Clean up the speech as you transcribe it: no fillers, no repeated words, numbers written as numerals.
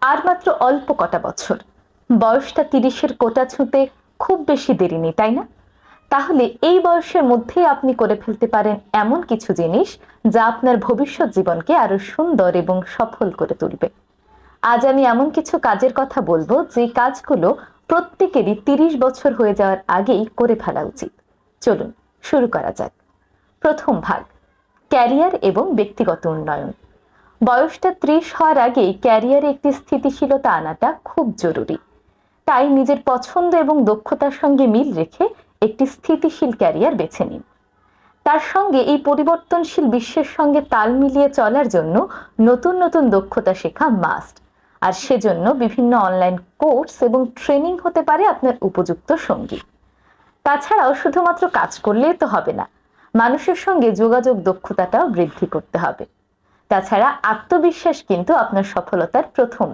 আর মাত্র অল্প কটা বছর, বয়সটা 30-এর কোটা ছুঁতে খুব বেশি দেরি নেই, তাই না? তাহলে এই বয়সের মধ্যেই আপনি করে ফেলতে পারেন এমন কিছু জিনিস যা আপনার ভবিষ্যৎ জীবনকে আরো সুন্দর এবং সফল করে তুলবে। আজ আমি এমন কিছু কাজের কথা বলবো যে কাজগুলো প্রত্যেকেরই 30 বছর হয়ে যাওয়ার আগেই করে ফেলা উচিত। চলুন শুরু করা যাক। প্রথম ভাগ, ক্যারিয়ার এবং ব্যক্তিগত উন্নয়ন। বয়সটা 30 হওয়ার আগেই ক্যারিয়ারে একটি স্থিতিশীলতা আনাটা খুব জরুরি। তাই নিজের পছন্দ এবং দক্ষতার সঙ্গে মিল রেখে একটি স্থিতিশীল ক্যারিয়ার বেছে নিন। তার সঙ্গে এই পরিবর্তনশীল বিশ্বের সঙ্গে তাল মিলিয়ে চলার জন্য নতুন নতুন দক্ষতা শেখা মাস্ট। আর সেজন্য বিভিন্ন অনলাইন কোর্স এবং ট্রেনিং হতে পারে আপনার উপযুক্ত সঙ্গী। তাছাড়াও শুধুমাত্র কাজ করলেই তো হবে না, মানুষের সঙ্গে যোগাযোগ দক্ষতাটাও বৃদ্ধি করতে হবে। তাছাড়া আত্মবিশ্বাস কিন্তু আপনার সফলতার প্রথম